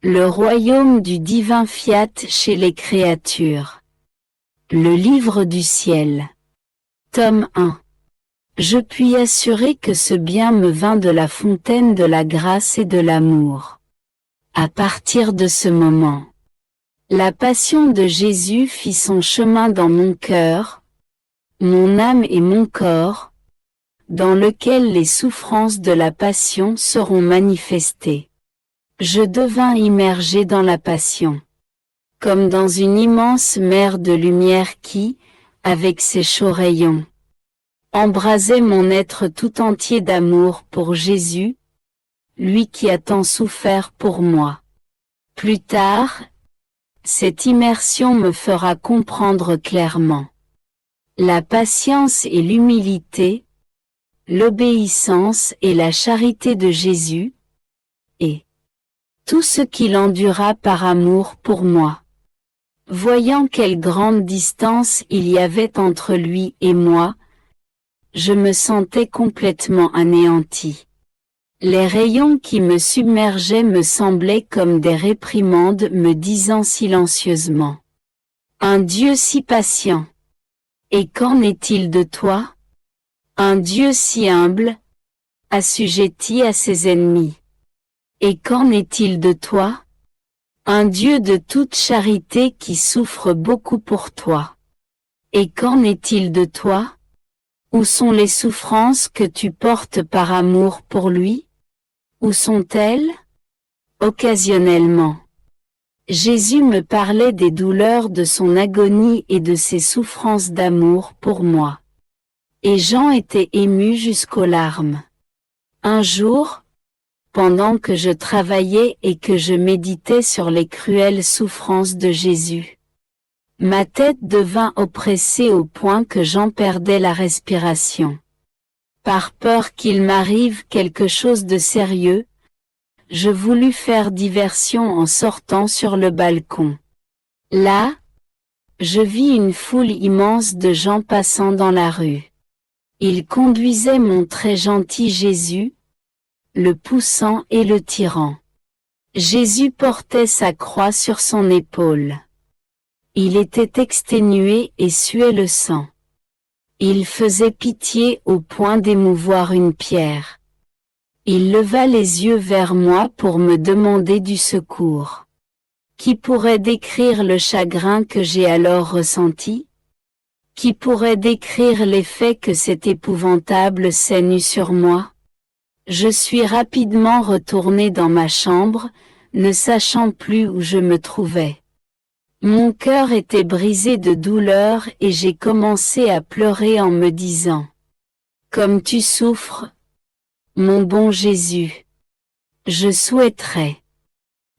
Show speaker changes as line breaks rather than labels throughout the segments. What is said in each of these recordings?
Le royaume du divin fiat chez les créatures. Le livre du ciel. Tome 1. Je puis assurer que ce bien me vint de la fontaine de la grâce et de l'amour. À partir de ce moment, la passion de Jésus fit son chemin dans mon cœur, mon âme et mon corps, dans lequel les souffrances de la passion seront manifestées. Je devins immergé dans la passion, comme dans une immense mer de lumière qui, avec ses chauds rayons, embrasait mon être tout entier d'amour pour Jésus, lui qui a tant souffert pour moi. Plus tard, cette immersion me fera comprendre clairement la patience et l'humilité, l'obéissance et la charité de Jésus, et tout ce qu'il endura par amour pour moi. Voyant quelle grande distance il y avait entre lui et moi, je me sentais complètement anéanti. Les rayons qui me submergeaient me semblaient comme des réprimandes me disant silencieusement: un Dieu si patient. Et qu'en est-il de toi? Un Dieu si humble, assujetti à ses ennemis. Et qu'en est-il de toi? Un Dieu de toute charité qui souffre beaucoup pour toi. Et qu'en est-il de toi? Où sont les souffrances que tu portes par amour pour lui? Où sont-elles? Occasionnellement. Jésus me parlait des douleurs de son agonie et de ses souffrances d'amour pour moi. Et Jean était ému jusqu'aux larmes. Un jour, pendant que je travaillais et que je méditais sur les cruelles souffrances de Jésus, ma tête devint oppressée au point que j'en perdais la respiration. Par peur qu'il m'arrive quelque chose de sérieux, je voulus faire diversion en sortant sur le balcon. Là, je vis une foule immense de gens passant dans la rue. Ils conduisaient mon très gentil Jésus, le poussant et le tirant. Jésus portait sa croix sur son épaule. Il était exténué et suait le sang. Il faisait pitié au point d'émouvoir une pierre. Il leva les yeux vers moi pour me demander du secours. Qui pourrait décrire le chagrin que j'ai alors ressenti? Qui pourrait décrire l'effet que cette épouvantable scène eut sur moi? Je suis rapidement retourné dans ma chambre, ne sachant plus où je me trouvais. Mon cœur était brisé de douleur et j'ai commencé à pleurer en me disant: comme tu souffres, mon bon Jésus, je souhaiterais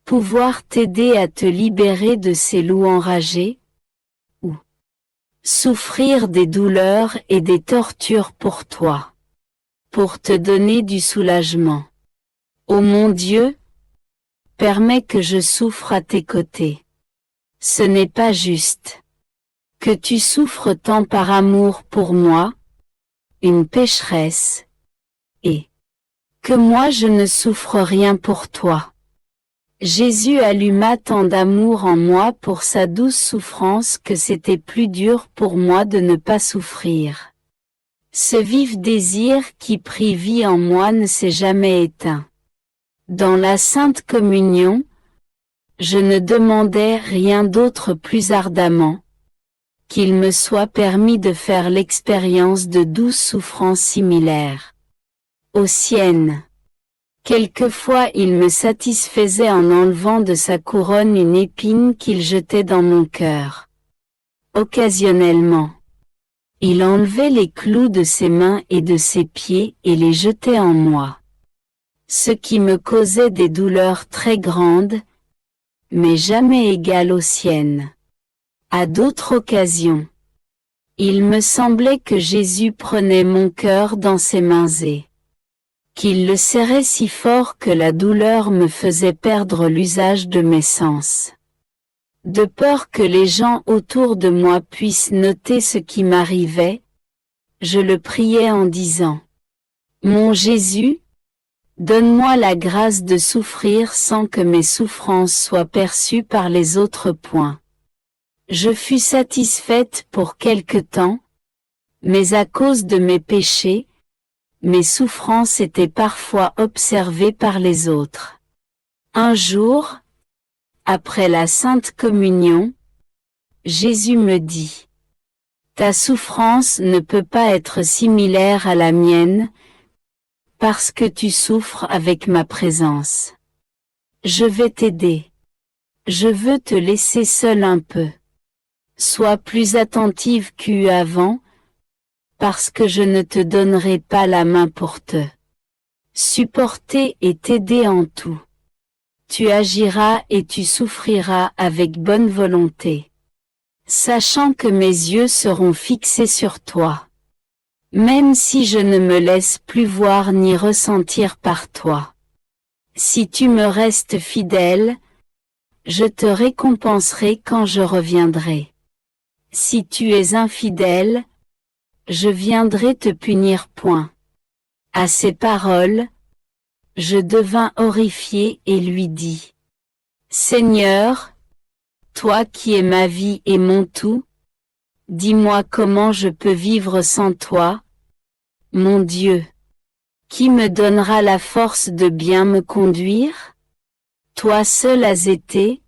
pouvoir t'aider à te libérer de ces loups enragés, ou souffrir des douleurs et des tortures pour toi, pour te donner du soulagement. Ô mon Dieu, permets que je souffre à tes côtés. Ce n'est pas juste que tu souffres tant par amour pour moi, une pécheresse, et que moi je ne souffre rien pour toi. Jésus alluma tant d'amour en moi pour sa douce souffrance que c'était plus dur pour moi de ne pas souffrir. Ce vif désir qui prit vie en moi ne s'est jamais éteint. Dans la Sainte Communion, je ne demandais rien d'autre plus ardemment qu'il me soit permis de faire l'expérience de douces souffrances similaires aux siennes. Quelquefois il me satisfaisait en enlevant de sa couronne une épine qu'il jetait dans mon cœur. Occasionnellement, il enlevait les clous de ses mains et de ses pieds et les jetait en moi, ce qui me causait des douleurs très grandes, mais jamais égales aux siennes. À d'autres occasions, il me semblait que Jésus prenait mon cœur dans ses mains et qu'il le serrait si fort que la douleur me faisait perdre l'usage de mes sens. De peur que les gens autour de moi puissent noter ce qui m'arrivait, je le priais en disant: mon Jésus, Donne-moi la grâce de souffrir sans que mes souffrances soient perçues par les autres. Je fus satisfaite pour quelque temps, mais à cause de mes péchés, mes souffrances étaient parfois observées par les autres. Un jour, après la Sainte Communion, Jésus me dit: Ta souffrance ne peut pas être similaire à la mienne, parce que tu souffres avec ma présence. Je vais t'aider. Je veux te laisser seule un peu. Sois plus attentive qu'avant, parce que je ne te donnerai pas la main pour te supporter et t'aider en tout. Tu agiras et tu souffriras avec bonne volonté, sachant que mes yeux seront fixés sur toi. Même si je ne me laisse plus voir ni ressentir par toi. Si tu me restes fidèle, je te récompenserai quand je reviendrai. Si tu es infidèle, je viendrai te punir. À ces paroles, je devins horrifié et lui dis: Seigneur, toi qui es ma vie et mon tout, dis-moi comment je peux vivre sans toi, mon Dieu. Qui me donnera la force de bien me conduire? Toi seul as été,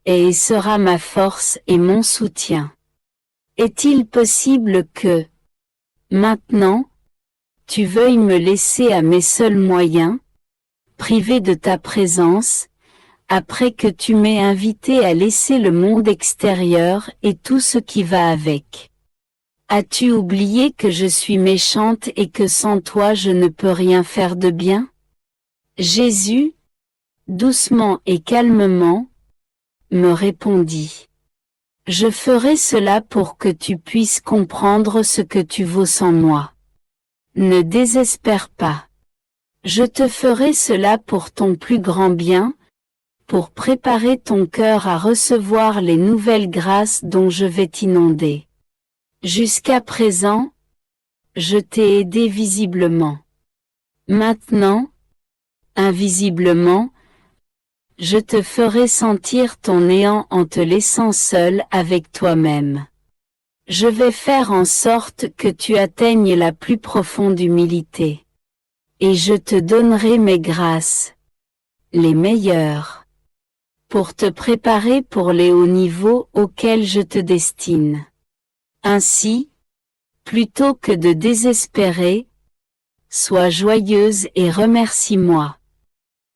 et sera ma force et mon soutien. Est-il possible que, maintenant, tu veuilles me laisser à mes seuls moyens, privé de ta présence, après que tu m'aies invité à laisser le monde extérieur et tout ce qui va avec? As-tu oublié que je suis méchante et que sans toi je ne peux rien faire de bien? Jésus, doucement et calmement, me répondit: Je ferai cela pour que tu puisses comprendre ce que tu vaux sans moi. Ne désespère pas. Je te ferai cela pour ton plus grand bien, pour préparer ton cœur à recevoir les nouvelles grâces dont je vais t'inonder. Jusqu'à présent, je t'ai aidé visiblement. Maintenant, invisiblement, je te ferai sentir ton néant en te laissant seul avec toi-même. Je vais faire en sorte que tu atteignes la plus profonde humilité. Et je te donnerai mes grâces, les meilleures, pour te préparer pour les hauts niveaux auxquels je te destine. Ainsi, plutôt que de désespérer, sois joyeuse et remercie-moi.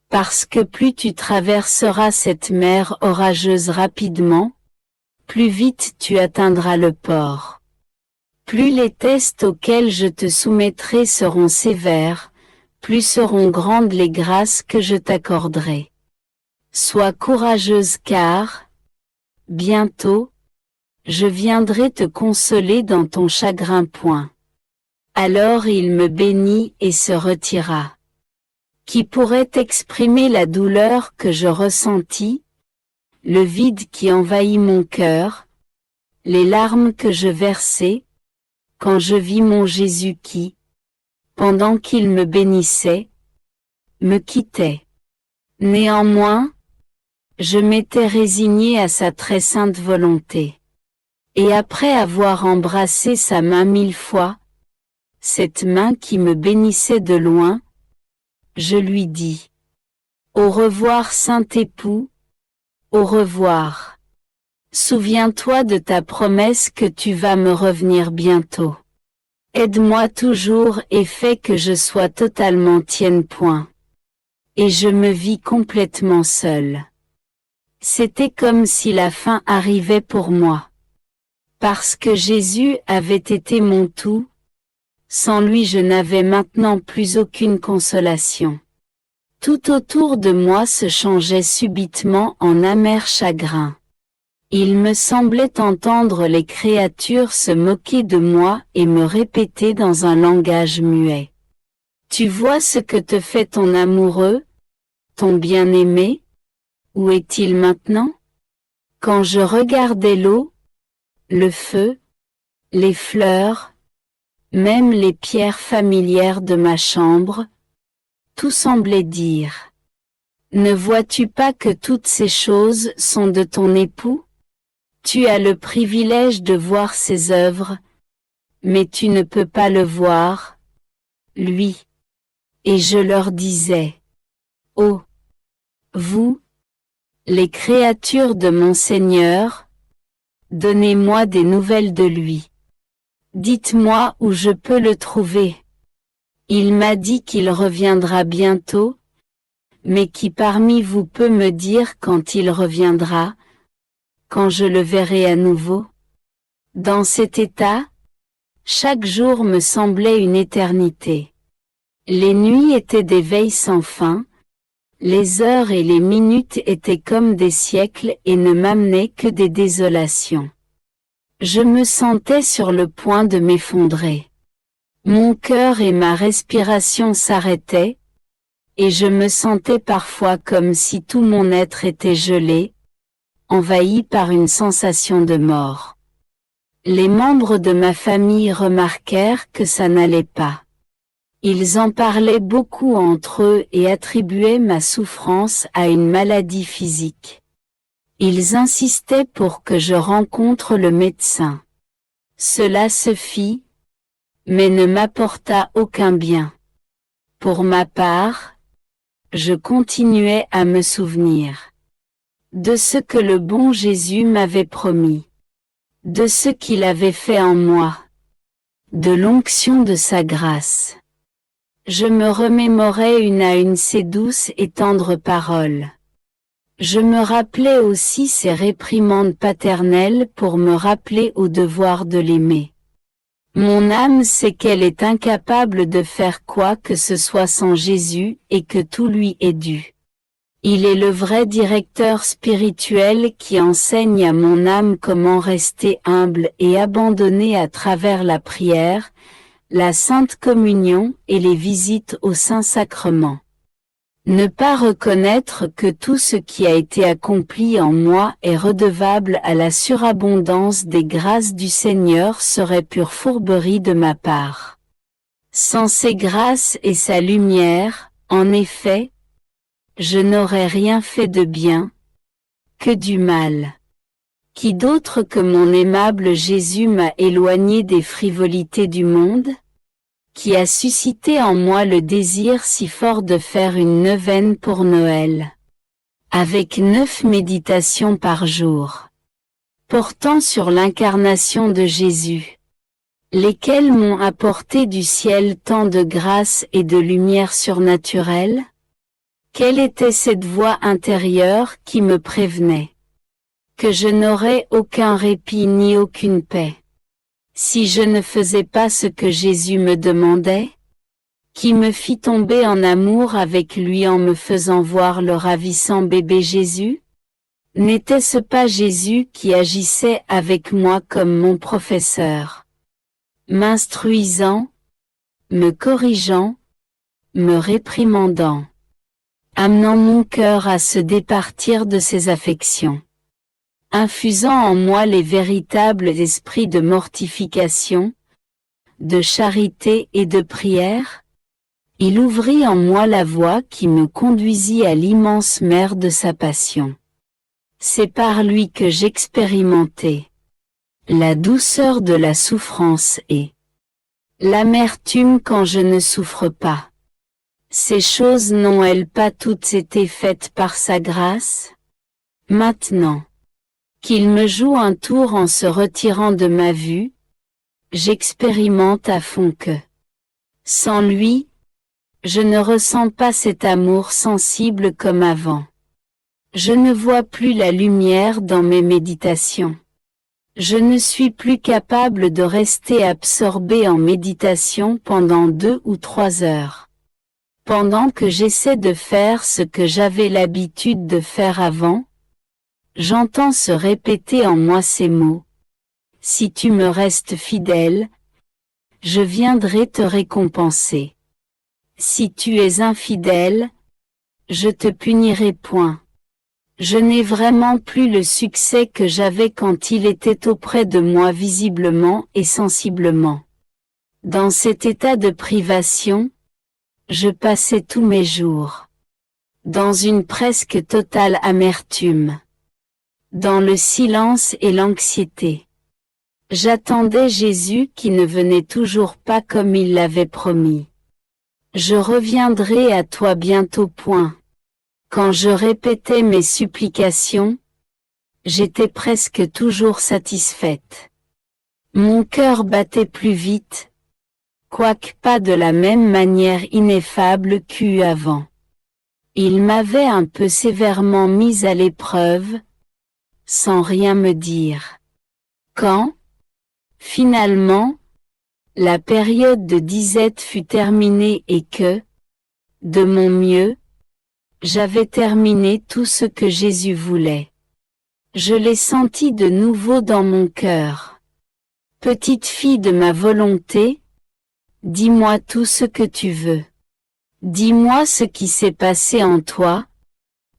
Parce que plus tu traverseras cette mer orageuse rapidement, plus vite tu atteindras le port. Plus les tests auxquels je te soumettrai seront sévères, plus seront grandes les grâces que je t'accorderai. Sois courageuse car, bientôt, je viendrai te consoler dans ton chagrin. Alors il me bénit et se retira. Qui pourrait exprimer la douleur que je ressentis, le vide qui envahit mon cœur, les larmes que je versai, quand je vis mon Jésus qui, pendant qu'il me bénissait, me quittait. Néanmoins, je m'étais résignée à sa très sainte volonté. Et après avoir embrassé sa main 1000 fois, cette main qui me bénissait de loin, je lui dis: Au revoir saint époux, au revoir. Souviens-toi de ta promesse que tu vas me revenir bientôt. Aide-moi toujours et fais que je sois totalement tienne. Et je me vis complètement seule. C'était comme si la fin arrivait pour moi. Parce que Jésus avait été mon tout, sans lui je n'avais maintenant plus aucune consolation. Tout autour de moi se changeait subitement en amer chagrin. Il me semblait entendre les créatures se moquer de moi et me répéter dans un langage muet: Tu vois ce que te fait ton amoureux, ton bien-aimé? Où est-il maintenant? Quand je regardais l'eau, le feu, les fleurs, même les pierres familières de ma chambre, Tout semblait dire: ne vois-tu pas que toutes ces choses sont de ton époux? Tu as le privilège de voir ses œuvres, mais tu ne peux pas le voir, lui. Et je leur disais: oh, vous, les créatures de mon Seigneur, donnez-moi des nouvelles de lui. Dites-moi où je peux le trouver. Il m'a dit qu'il reviendra bientôt, mais qui parmi vous peut me dire quand il reviendra, quand je le verrai à nouveau? Dans cet état, chaque jour me semblait une éternité. Les nuits étaient des veilles sans fin, les heures et les minutes étaient comme des siècles et ne m'amenaient que des désolations. Je me sentais sur le point de m'effondrer. Mon cœur et ma respiration s'arrêtaient, et je me sentais parfois comme si tout mon être était gelé, envahi par une sensation de mort. Les membres de ma famille remarquèrent que ça n'allait pas. Ils en parlaient beaucoup entre eux et attribuaient ma souffrance à une maladie physique. Ils insistaient pour que je rencontre le médecin. Cela se fit, mais ne m'apporta aucun bien. Pour ma part, je continuais à me souvenir de ce que le bon Jésus m'avait promis, de ce qu'il avait fait en moi, de l'onction de sa grâce. Je me remémorais une à une ses douces et tendres paroles. Je me rappelais aussi ses réprimandes paternelles pour me rappeler au devoir de l'aimer. Mon âme sait qu'elle est incapable de faire quoi que ce soit sans Jésus et que tout lui est dû. Il est le vrai directeur spirituel qui enseigne à mon âme comment rester humble et abandonné à travers la prière, la Sainte Communion et les visites au Saint-Sacrement. Ne pas reconnaître que tout ce qui a été accompli en moi est redevable à la surabondance des grâces du Seigneur serait pure fourberie de ma part. Sans ses grâces et sa lumière, en effet, je n'aurais rien fait de bien, que du mal. Qui d'autre que mon aimable Jésus m'a éloigné des frivolités du monde? Qui a suscité en moi le désir si fort de faire une neuvaine pour Noël, avec 9 méditations par jour, portant sur l'incarnation de Jésus, lesquelles m'ont apporté du ciel tant de grâce et de lumière surnaturelle? Quelle était cette voix intérieure qui me prévenait que je n'aurais aucun répit ni aucune paix si je ne faisais pas ce que Jésus me demandait? Qui me fit tomber en amour avec lui en me faisant voir le ravissant bébé Jésus? N'était-ce pas Jésus qui agissait avec moi comme mon professeur, m'instruisant, me corrigeant, me réprimandant, amenant mon cœur à se départir de ses affections, infusant en moi les véritables esprits de mortification, de charité et de prière? Il ouvrit en moi la voie qui me conduisit à l'immense mer de sa passion. C'est par lui que j'expérimentai la douceur de la souffrance et l'amertume quand je ne souffre pas. Ces choses n'ont-elles pas toutes été faites par sa grâce? Maintenant qu'il me joue un tour en se retirant de ma vue, j'expérimente à fond que, sans lui, je ne ressens pas cet amour sensible comme avant. Je ne vois plus la lumière dans mes méditations. Je ne suis plus capable de rester absorbé en méditation pendant 2 ou 3 heures. Pendant que j'essaie de faire ce que j'avais l'habitude de faire avant, j'entends se répéter en moi ces mots. Si tu me restes fidèle, je viendrai te récompenser. Si tu es infidèle, je te punirai point. Je n'ai vraiment plus le succès que j'avais quand il était auprès de moi visiblement et sensiblement. Dans cet état de privation, Je passais tous mes jours dans une presque totale amertume, dans le silence et l'anxiété. J'attendais Jésus qui ne venait toujours pas comme il l'avait promis. Je reviendrai à toi bientôt. Point. Quand je répétais mes supplications, j'étais presque toujours satisfaite. Mon cœur battait plus vite, quoique pas de la même manière ineffable qu'eut avant. Il m'avait un peu sévèrement mise à l'épreuve, sans rien me dire. Quand, finalement, la période de disette fut terminée et que, de mon mieux, j'avais terminé tout ce que Jésus voulait. Je l'ai senti de nouveau dans mon cœur. Petite fille de ma volonté, dis-moi tout ce que tu veux. Dis-moi ce qui s'est passé en toi,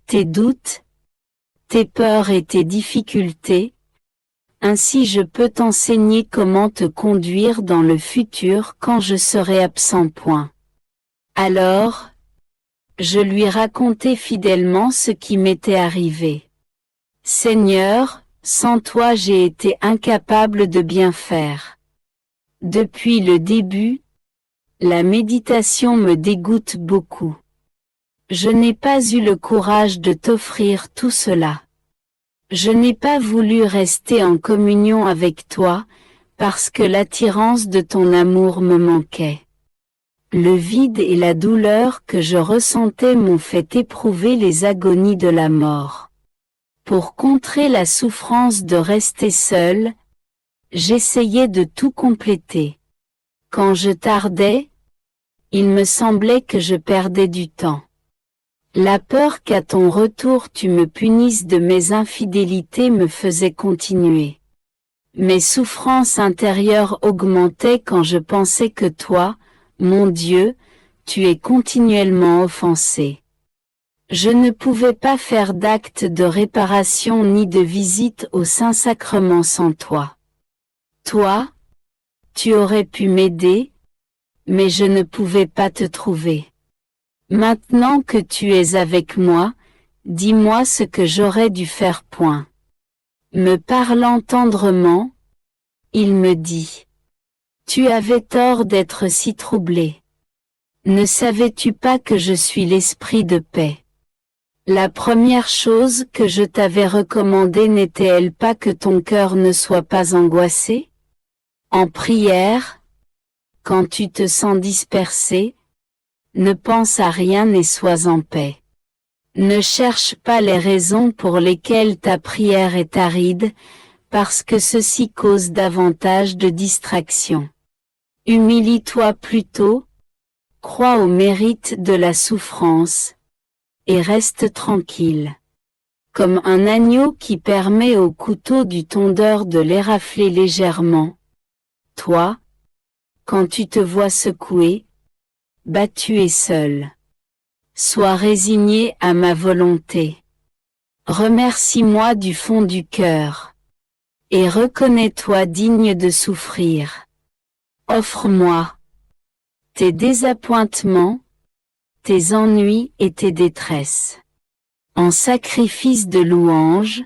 tes doutes, tes peurs et tes difficultés. Ainsi je peux t'enseigner comment te conduire dans le futur quand je serai absent. Point. Alors, je lui racontai fidèlement ce qui m'était arrivé. Seigneur, sans toi j'ai été incapable de bien faire. Depuis le début, la méditation me dégoûte beaucoup. Je n'ai pas eu le courage de t'offrir tout cela. Je n'ai pas voulu rester en communion avec toi, parce que l'attirance de ton amour me manquait. Le vide et la douleur que je ressentais m'ont fait éprouver les agonies de la mort. Pour contrer la souffrance de rester seule, j'essayais de tout compléter. Quand je tardais, il me semblait que je perdais du temps. La peur qu'à ton retour tu me punisses de mes infidélités me faisait continuer. Mes souffrances intérieures augmentaient quand je pensais que toi, mon Dieu, tu es continuellement offensé. Je ne pouvais pas faire d'acte de réparation ni de visite au Saint-Sacrement sans toi. Toi, tu aurais pu m'aider, mais je ne pouvais pas te trouver. Maintenant que tu es avec moi, dis-moi ce que j'aurais dû faire. Point. Me parlant tendrement, il me dit: Tu avais tort d'être si troublé. Ne savais-tu pas que je suis l'esprit de paix? La première chose que je t'avais recommandée n'était-elle pas que ton cœur ne soit pas angoissé? En prière, quand tu te sens dispersé, ne pense à rien et sois en paix. Ne cherche pas les raisons pour lesquelles ta prière est aride, parce que ceci cause davantage de distraction. Humilie-toi plutôt, crois au mérite de la souffrance, et reste tranquille. Comme un agneau qui permet au couteau du tondeur de l'érafler légèrement. Toi, quand tu te vois secoué, battu et seul, sois résigné à ma volonté. Remercie-moi du fond du cœur, et reconnais-toi digne de souffrir. Offre-moi tes désappointements, tes ennuis et tes détresses, en sacrifice de louange,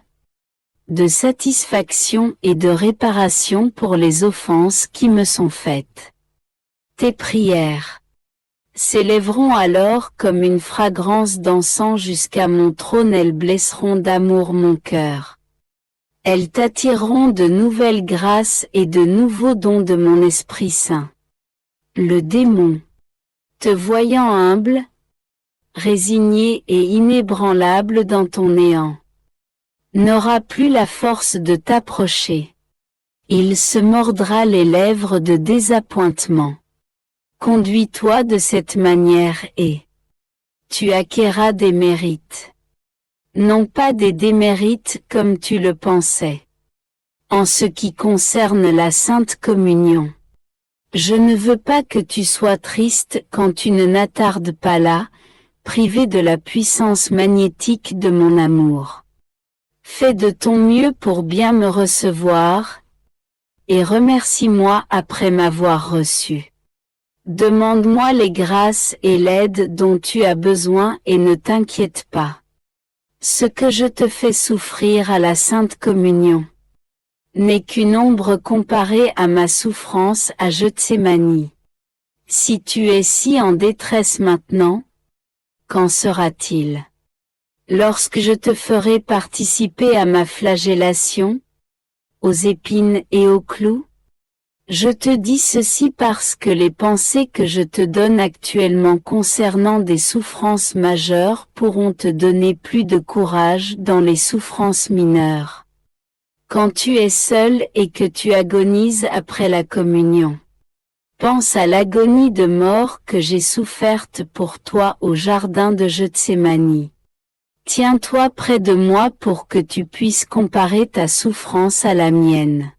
de satisfaction et de réparation pour les offenses qui me sont faites. Tes prières s'élèveront alors comme une fragrance d'encens jusqu'à mon trône, elles blesseront d'amour mon cœur. Elles t'attireront de nouvelles grâces et de nouveaux dons de mon Esprit Saint. Le démon, te voyant humble, résigné et inébranlable dans ton néant, n'aura plus la force de t'approcher. Il se mordra les lèvres de désappointement. Conduis-toi de cette manière et tu acquerras des mérites. Non pas des démérites comme tu le pensais. En ce qui concerne la Sainte Communion, je ne veux pas que tu sois triste quand tu ne n'attardes pas là, privé de la puissance magnétique de mon amour. Fais de ton mieux pour bien me recevoir, et remercie-moi après m'avoir reçu. Demande-moi les grâces et l'aide dont tu as besoin et ne t'inquiète pas. Ce que je te fais souffrir à la Sainte Communion n'est qu'une ombre comparée à ma souffrance à Gethsémani. Si tu es si en détresse maintenant, qu'en sera-t-il lorsque je te ferai participer à ma flagellation, aux épines et aux clous? Je te dis ceci parce que les pensées que je te donne actuellement concernant des souffrances majeures pourront te donner plus de courage dans les souffrances mineures. Quand tu es seul et que tu agonises après la communion, pense à l'agonie de mort que j'ai soufferte pour toi au jardin de Gethsémani. Tiens-toi près de moi pour que tu puisses comparer ta souffrance à la mienne.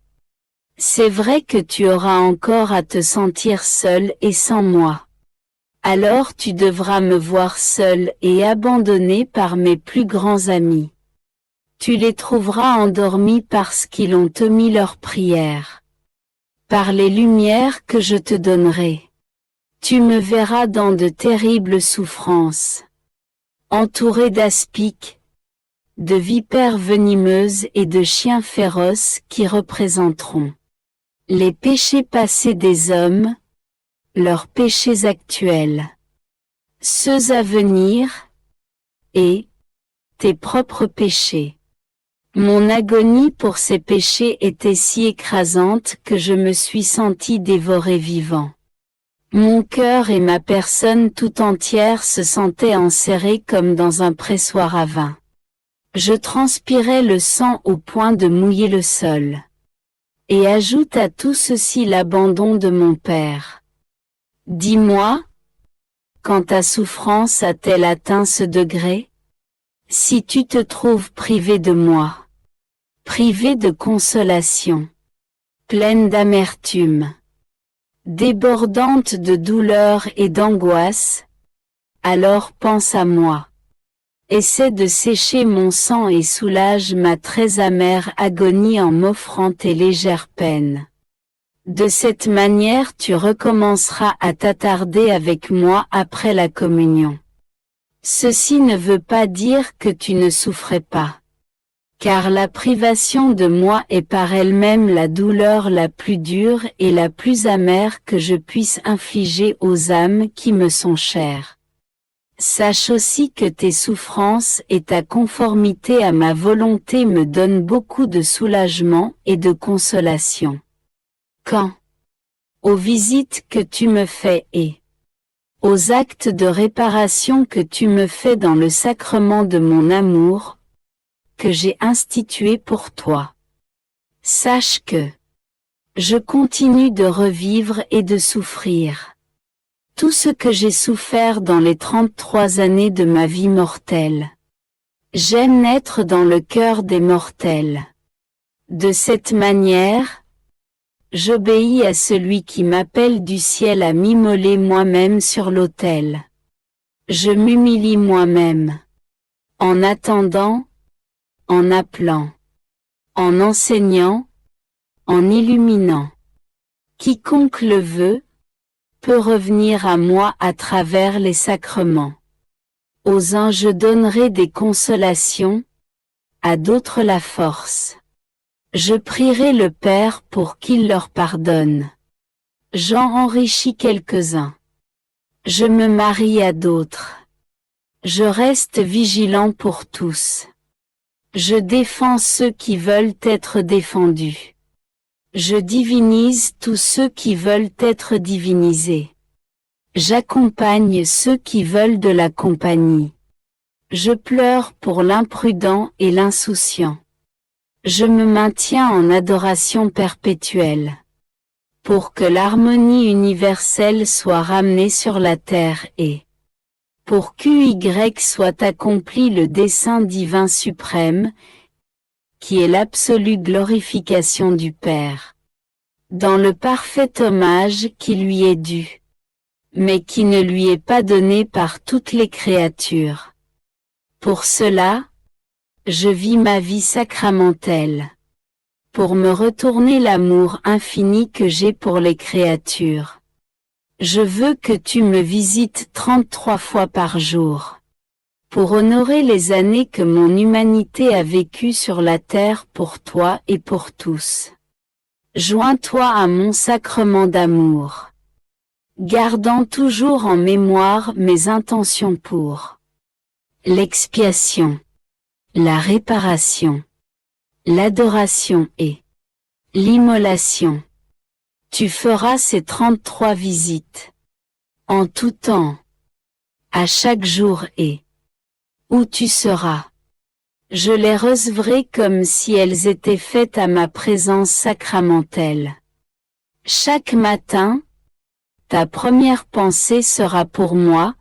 C'est vrai que tu auras encore à te sentir seul et sans moi. Alors tu devras me voir seul et abandonné par mes plus grands amis. Tu les trouveras endormis parce qu'ils ont omis leur prière. Par les lumières que je te donnerai, tu me verras dans de terribles souffrances, entouré d'aspics, de vipères venimeuses et de chiens féroces qui représenteront les péchés passés des hommes, leurs péchés actuels, ceux à venir, et tes propres péchés. Mon agonie pour ces péchés était si écrasante que je me suis senti dévoré vivant. Mon cœur et ma personne tout entière se sentaient enserrés comme dans un pressoir à vin. Je transpirais le sang au point de mouiller le sol. Et ajoute à tout ceci l'abandon de mon Père. Dis-moi, quand ta souffrance a-t-elle atteint ce degré? Si tu te trouves privé de moi, privé de consolation, pleine d'amertume, débordante de douleur et d'angoisse, alors pense à moi. Essaie de sécher mon sang et soulage ma très amère agonie en m'offrant tes légères peines. De cette manière tu recommenceras à t'attarder avec moi après la communion. Ceci ne veut pas dire que tu ne souffrais pas. Car la privation de moi est par elle-même la douleur la plus dure et la plus amère que je puisse infliger aux âmes qui me sont chères. Sache aussi que tes souffrances et ta conformité à ma volonté me donnent beaucoup de soulagement et de consolation. Quant aux visites que tu me fais et aux actes de réparation que tu me fais dans le sacrement de mon amour, que j'ai institué pour toi, sache que je continue de revivre et de souffrir tout ce que j'ai souffert dans les 33 années de ma vie mortelle. J'aime naître dans le cœur des mortels. De cette manière, j'obéis à celui qui m'appelle du ciel à m'immoler moi-même sur l'autel. Je m'humilie moi-même. En attendant, en appelant, en enseignant, en illuminant. Quiconque le veut, peut revenir à moi à travers les sacrements. Aux uns je donnerai des consolations, à d'autres la force. Je prierai le Père pour qu'il leur pardonne. J'en enrichis quelques-uns. Je me marie à d'autres. Je reste vigilant pour tous. Je défends ceux qui veulent être défendus. Je divinise tous ceux qui veulent être divinisés. J'accompagne ceux qui veulent de la compagnie. Je pleure pour l'imprudent et l'insouciant. Je me maintiens en adoration perpétuelle, pour que l'harmonie universelle soit ramenée sur la terre et pour qu'y soit accompli le dessein divin suprême, qui est l'absolue glorification du Père, dans le parfait hommage qui lui est dû, mais qui ne lui est pas donné par toutes les créatures. Pour cela, je vis ma vie sacramentelle, pour me retourner l'amour infini que j'ai pour les créatures. Je veux que tu me visites 33 fois par jour. Pour honorer les années que mon humanité a vécues sur la terre pour toi et pour tous. Joins-toi à mon sacrement d'amour. Gardant toujours en mémoire mes intentions pour l'expiation, la réparation, l'adoration et l'immolation. Tu feras ces 33 visites. En tout temps. À chaque jour et où tu seras. Je les recevrai comme si elles étaient faites à ma présence sacramentelle. Chaque matin, ta première pensée sera pour moi,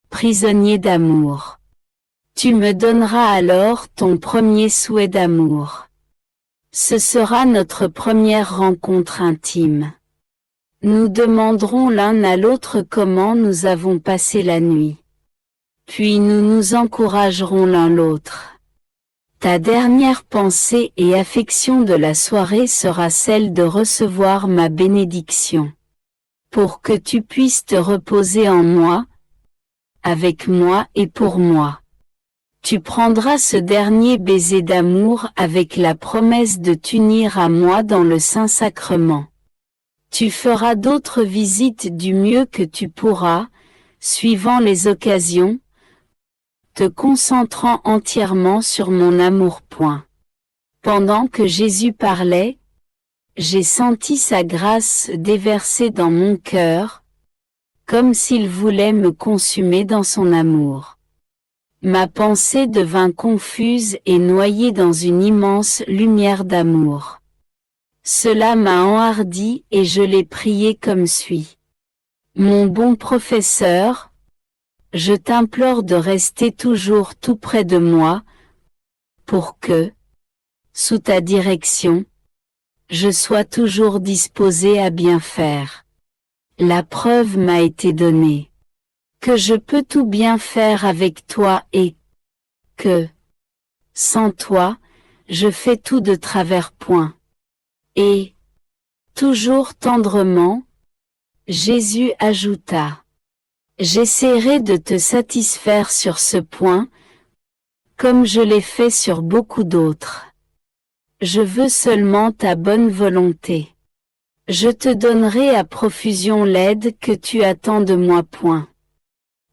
prisonnier d'amour. Tu me donneras alors ton premier souhait d'amour. Ce sera notre première rencontre intime. Nous demanderons l'un à l'autre comment nous avons passé la nuit. Puis nous nous encouragerons l'un l'autre. Ta dernière pensée et affection de la soirée sera celle de recevoir ma bénédiction. Pour que tu puisses te reposer en moi, avec moi et pour moi. Tu prendras ce dernier baiser d'amour avec la promesse de t'unir à moi dans le Saint-Sacrement. Tu feras d'autres visites du mieux que tu pourras, suivant les occasions, te concentrant entièrement sur mon amour. Pendant que Jésus parlait, j'ai senti sa grâce déverser dans mon cœur, comme s'il voulait me consumer dans son amour. Ma pensée devint confuse et noyée dans une immense lumière d'amour. Cela m'a enhardi et je l'ai prié comme suit. Mon bon professeur, je t'implore de rester toujours tout près de moi, pour que, sous ta direction, je sois toujours disposé à bien faire. La preuve m'a été donnée. Que je peux tout bien faire avec toi et que, sans toi, je fais tout de travers. Et, toujours tendrement, Jésus ajouta. J'essaierai de te satisfaire sur ce point, comme je l'ai fait sur beaucoup d'autres. Je veux seulement ta bonne volonté. Je te donnerai à profusion l'aide que tu attends de moi.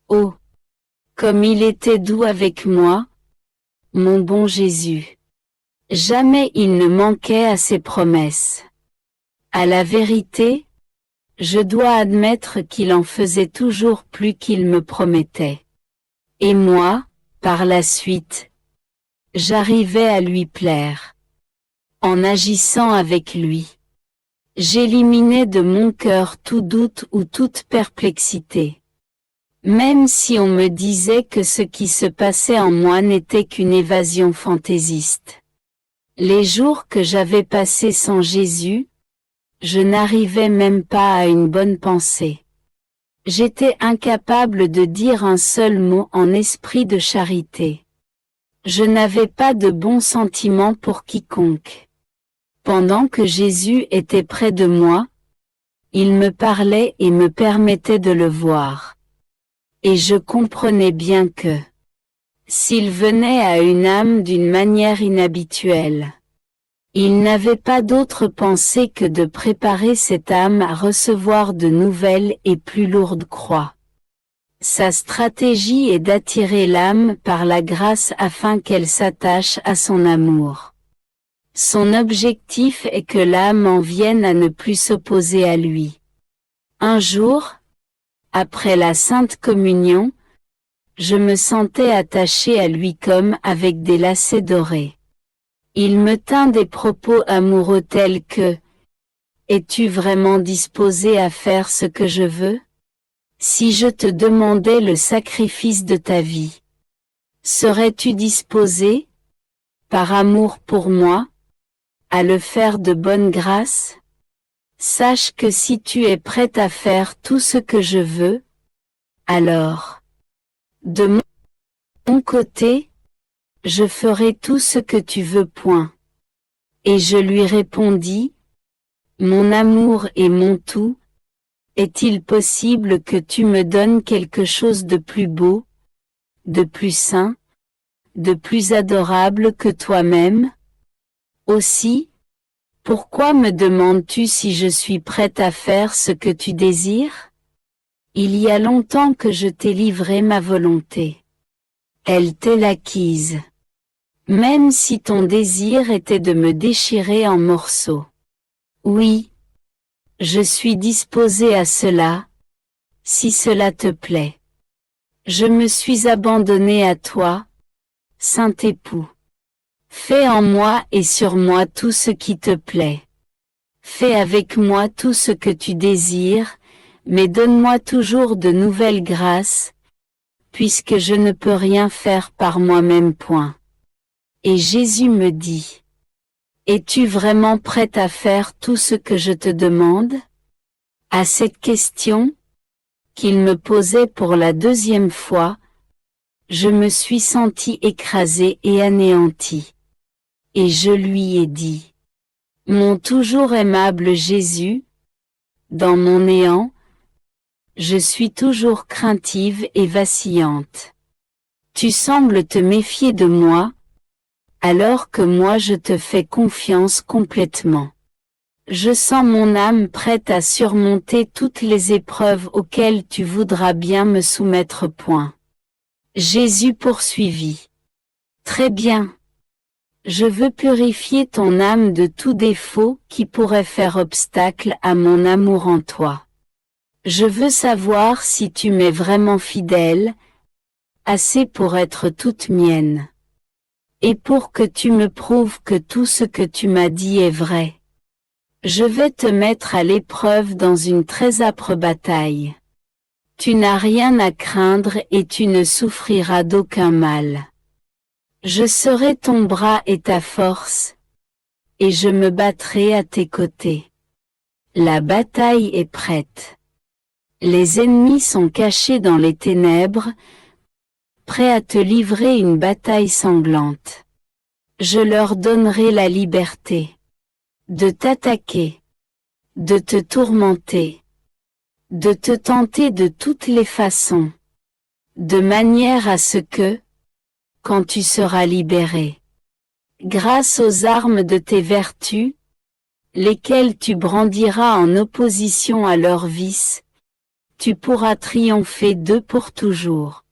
Oh! Comme il était doux avec moi, mon bon Jésus. Jamais il ne manquait à ses promesses. À la vérité, je dois admettre qu'il en faisait toujours plus qu'il me promettait. Et moi, par la suite, j'arrivais à lui plaire. En agissant avec lui, j'éliminais de mon cœur tout doute ou toute perplexité. Même si on me disait que ce qui se passait en moi n'était qu'une évasion fantaisiste. Les jours que j'avais passés sans Jésus, je n'arrivais même pas à une bonne pensée. J'étais incapable de dire un seul mot en esprit de charité. Je n'avais pas de bons sentiments pour quiconque. Pendant que Jésus était près de moi, il me parlait et me permettait de le voir. Et je comprenais bien que, s'il venait à une âme d'une manière inhabituelle, il n'avait pas d'autre pensée que de préparer cette âme à recevoir de nouvelles et plus lourdes croix. Sa stratégie est d'attirer l'âme par la grâce afin qu'elle s'attache à son amour. Son objectif est que l'âme en vienne à ne plus s'opposer à lui. Un jour, après la Sainte Communion, je me sentais attaché à lui comme avec des lacets dorés. Il me tint des propos amoureux tels que « Es-tu vraiment disposé à faire ce que je veux ? Si je te demandais le sacrifice de ta vie, serais-tu disposé, par amour pour moi, à le faire de bonne grâce ? Sache que si tu es prêt à faire tout ce que je veux, alors, de mon côté, je ferai tout ce que tu veux. Et je lui répondis, mon amour est mon tout, Est-il possible que tu me donnes quelque chose de plus beau, de plus saint, de plus adorable que toi-même? Aussi, pourquoi me demandes-tu si je suis prête à faire ce que tu désires? Il y a longtemps que je t'ai livré ma volonté. Elle t'est acquise. Même si ton désir était de me déchirer en morceaux. Oui, je suis disposé à cela, si cela te plaît. Je me suis abandonné à toi, Saint Époux. Fais en moi et sur moi tout ce qui te plaît. Fais avec moi tout ce que tu désires, mais donne-moi toujours de nouvelles grâces, puisque je ne peux rien faire par moi-même. Point. Et Jésus me dit: es-tu vraiment prête à faire tout ce que je te demande? À cette question, qu'il me posait pour la deuxième fois, je me suis senti écrasé et anéanti. Et je lui ai dit: mon toujours aimable Jésus, dans mon néant, je suis toujours craintive et vacillante. Tu sembles te méfier de moi, alors que moi je te fais confiance complètement. Je sens mon âme prête à surmonter toutes les épreuves auxquelles tu voudras bien me soumettre. Point. Jésus poursuivit: très bien. Je veux purifier ton âme de tout défaut qui pourrait faire obstacle à mon amour en toi. Je veux savoir si tu m'es vraiment fidèle, assez pour être toute mienne. Et pour que tu me prouves que tout ce que tu m'as dit est vrai. Je vais te mettre à l'épreuve dans une très âpre bataille. Tu n'as rien à craindre et tu ne souffriras d'aucun mal. Je serai ton bras et ta force, et je me battrai à tes côtés. La bataille est prête. Les ennemis sont cachés dans les ténèbres, prêts à te livrer une bataille sanglante. Je leur donnerai la liberté de t'attaquer, de te tourmenter, de te tenter de toutes les façons, de manière à ce que, quand tu seras libéré, grâce aux armes de tes vertus, lesquelles tu brandiras en opposition à leurs vices, tu pourras triompher d'eux pour toujours.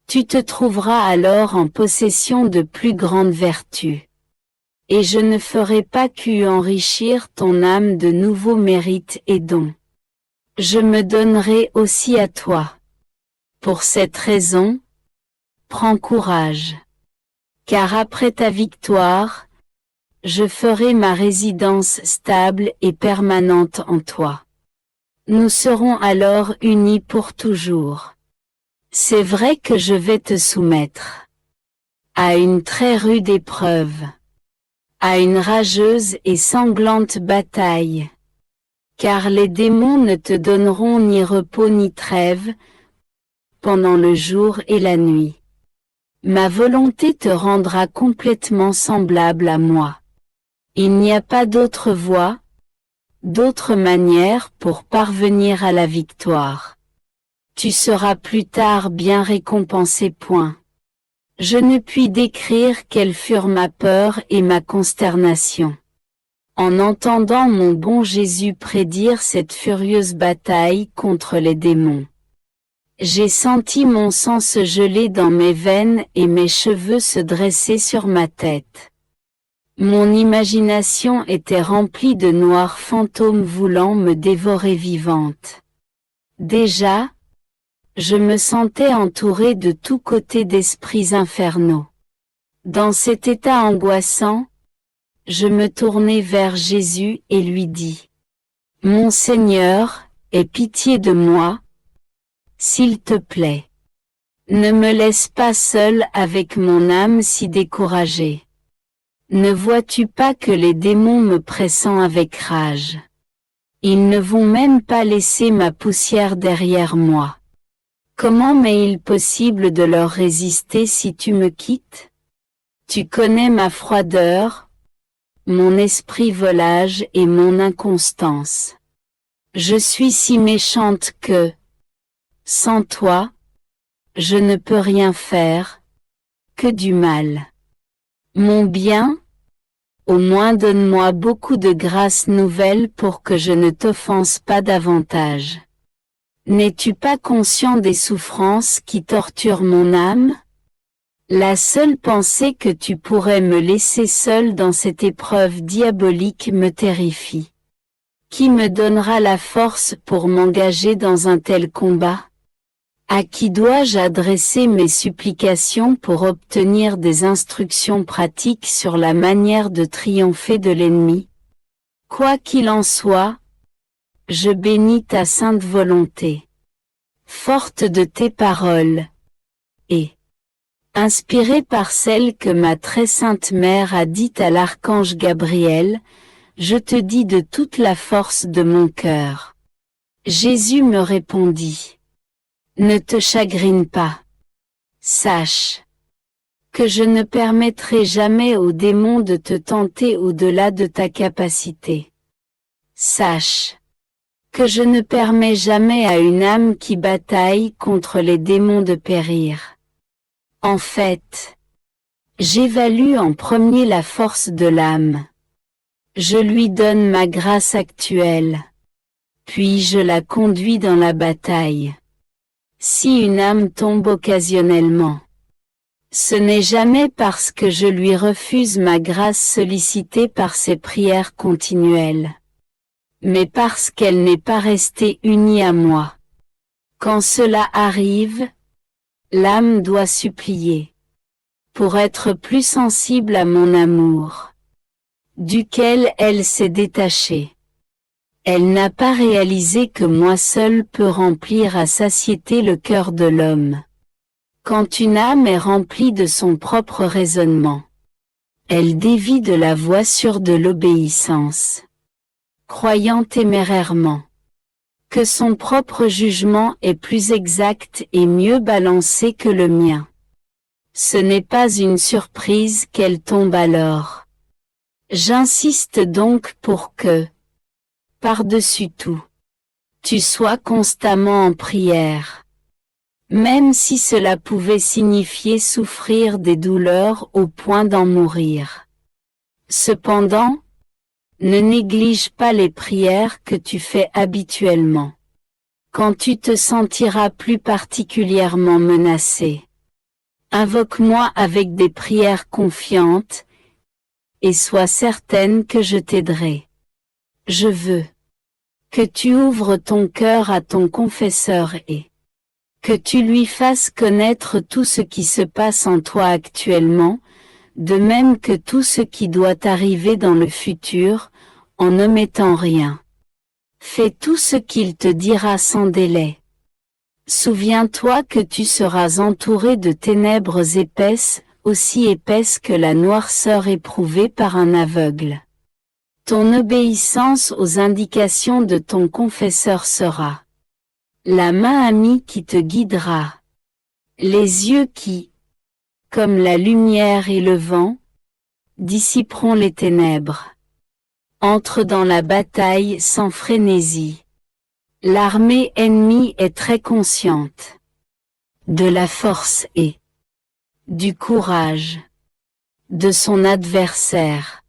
Tu te trouveras alors en possession de plus grandes vertus. Et je ne ferai pas qu'enrichir ton âme de nouveaux mérites et dons. Je me donnerai aussi à toi. Pour cette raison, prends courage. Car après ta victoire, je ferai ma résidence stable et permanente en toi. Nous serons alors unis pour toujours. C'est vrai que je vais te soumettre à une très rude épreuve, à une rageuse et sanglante bataille, car les démons ne te donneront ni repos ni trêve, pendant le jour et la nuit. Ma volonté te rendra complètement semblable à moi. Il n'y a pas d'autre voie, d'autre manière pour parvenir à la victoire. Tu seras plus tard bien récompensé. Point. Je ne puis décrire quelles furent ma peur et ma consternation. En entendant mon bon Jésus prédire cette furieuse bataille contre les démons. J'ai senti mon sang se geler dans mes veines et mes cheveux se dresser sur ma tête. Mon imagination était remplie de noirs fantômes voulant me dévorer vivante. Déjà, je me sentais entouré de tous côtés d'esprits infernaux. Dans cet état angoissant, je me tournai vers Jésus et lui dis: Mon Seigneur, aie pitié de moi, s'il te plaît. Ne me laisse pas seul avec mon âme si découragée. Ne vois-tu pas que les démons me pressent avec rage? Ils ne vont même pas laisser ma poussière derrière moi. Comment m'est-il possible de leur résister si tu me quittes? Tu connais ma froideur, mon esprit volage et mon inconstance. Je suis si méchante que, sans toi, je ne peux rien faire, que du mal. Mon bien, au moins donne-moi beaucoup de grâces nouvelles pour que je ne t'offense pas davantage. N'es-tu pas conscient des souffrances qui torturent mon âme? La seule pensée que tu pourrais me laisser seule dans cette épreuve diabolique me terrifie. Qui me donnera la force pour m'engager dans un tel combat? À qui dois-je adresser mes supplications pour obtenir des instructions pratiques sur la manière de triompher de l'ennemi? Quoi qu'il en soit, je bénis ta sainte volonté. Forte de tes paroles, et inspirée par celle que ma très sainte mère a dite à l'archange Gabriel, je te dis de toute la force de mon cœur. Jésus me répondit. Ne te chagrine pas. Sache que je ne permettrai jamais aux démons de te tenter au-delà de ta capacité. Sache que je ne permets jamais à une âme qui bataille contre les démons de périr. En fait, j'évalue en premier la force de l'âme. Je lui donne ma grâce actuelle, puis je la conduis dans la bataille. Si une âme tombe occasionnellement, ce n'est jamais parce que je lui refuse ma grâce sollicitée par ses prières continuelles, mais parce qu'elle n'est pas restée unie à moi. Quand cela arrive, l'âme doit supplier, pour être plus sensible à mon amour, duquel elle s'est détachée. Elle n'a pas réalisé que moi seul peux remplir à satiété le cœur de l'homme. Quand une âme est remplie de son propre raisonnement, elle dévie de la voie sûre de l'obéissance, croyant témérairement que son propre jugement est plus exact et mieux balancé que le mien. Ce n'est pas une surprise qu'elle tombe alors. J'insiste donc pour que, par-dessus tout, tu sois constamment en prière, même si cela pouvait signifier souffrir des douleurs au point d'en mourir. Cependant, ne néglige pas les prières que tu fais habituellement. Quand tu te sentiras plus particulièrement menacé, invoque-moi avec des prières confiantes, et sois certaine que je t'aiderai. Je veux que tu ouvres ton cœur à ton confesseur et que tu lui fasses connaître tout ce qui se passe en toi actuellement, de même que tout ce qui doit arriver dans le futur, en omettant rien. Fais tout ce qu'il te dira sans délai. Souviens-toi que tu seras entouré de ténèbres épaisses, aussi épaisses que la noirceur éprouvée par un aveugle. Ton obéissance aux indications de ton confesseur sera la main amie qui te guidera, les yeux qui, comme la lumière et le vent, dissiperont les ténèbres. Entre dans la bataille sans frénésie. L'armée ennemie est très consciente de la force et du courage de son adversaire.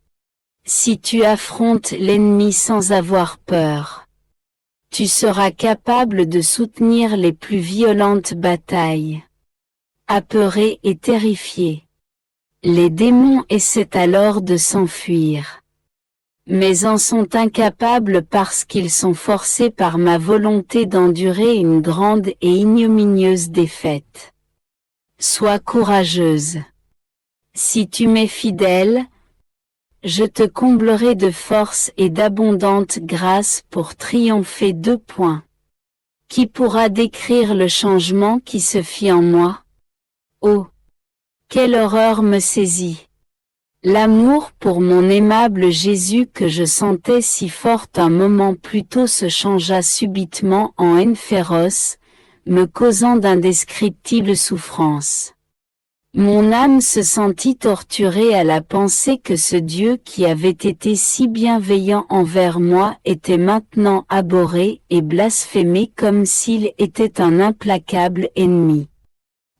Si tu affrontes l'ennemi sans avoir peur, tu seras capable de soutenir les plus violentes batailles. Apeuré et terrifié, les démons essaient alors de s'enfuir, mais en sont incapables parce qu'ils sont forcés par ma volonté d'endurer une grande et ignominieuse défaite. Sois courageuse. Si tu m'es fidèle, je te comblerai de force et d'abondante grâce pour triompher. Qui pourra décrire le changement qui se fit en moi? Oh! Quelle horreur me saisit! L'amour pour mon aimable Jésus que je sentais si fort un moment plus tôt se changea subitement en haine féroce, me causant d'indescriptibles souffrances. Mon âme se sentit torturée à la pensée que ce Dieu qui avait été si bienveillant envers moi était maintenant abhorré et blasphémé comme s'il était un implacable ennemi.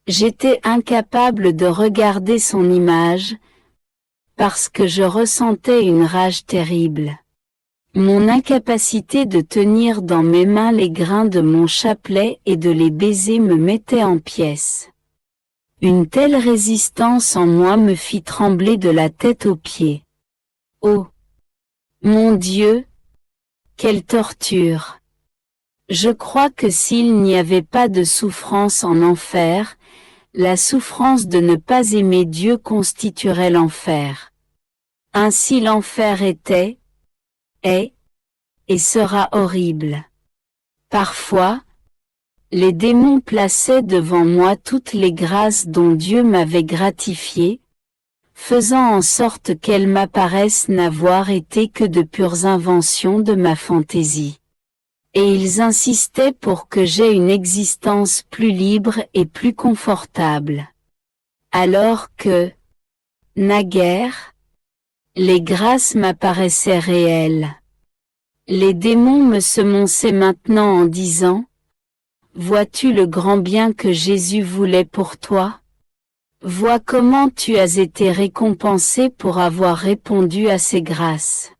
J'étais incapable de regarder son image, parce que je ressentais une rage terrible. Mon incapacité de tenir dans mes mains les grains de mon chapelet et de les baiser me mettait en pièces. Une telle résistance en moi me fit trembler de la tête aux pieds. Oh! Mon Dieu! Quelle torture! Je crois que s'il n'y avait pas de souffrance en enfer, la souffrance de ne pas aimer Dieu constituerait l'enfer. Ainsi l'enfer était, est, et sera horrible. Parfois, les démons plaçaient devant moi toutes les grâces dont Dieu m'avait gratifié, faisant en sorte qu'elles m'apparaissent n'avoir été que de pures inventions de ma fantaisie. Et ils insistaient pour que j'aie une existence plus libre et plus confortable. Alors que, naguère, les grâces m'apparaissaient réelles. Les démons me semonçaient maintenant en disant: vois-tu le grand bien que Jésus voulait pour toi? Vois comment tu as été récompensé pour avoir répondu à ses grâces.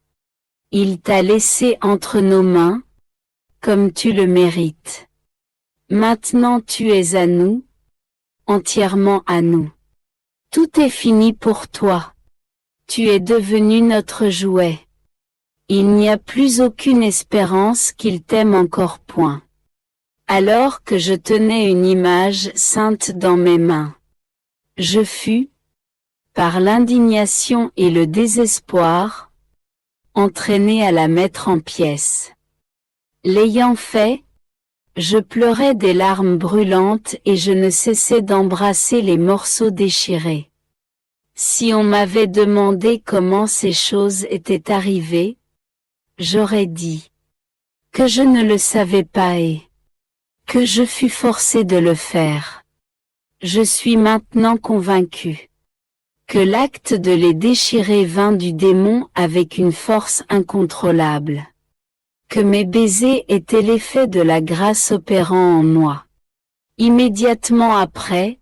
Il t'a laissé entre nos mains, comme tu le mérites. Maintenant tu es à nous, entièrement à nous. Tout est fini pour toi. Tu es devenu notre jouet. Il n'y a plus aucune espérance qu'il t'aime encore point. Alors que je tenais une image sainte dans mes mains, je fus, par l'indignation et le désespoir, entraîné à la mettre en pièces. L'ayant fait, je pleurais des larmes brûlantes et je ne cessais d'embrasser les morceaux déchirés. Si on m'avait demandé comment ces choses étaient arrivées, j'aurais dit que je ne le savais pas et que je fus forcé de le faire. Je suis maintenant convaincu que l'acte de les déchirer vint du démon avec une force incontrôlable, que mes baisers étaient l'effet de la grâce opérant en moi. Immédiatement après,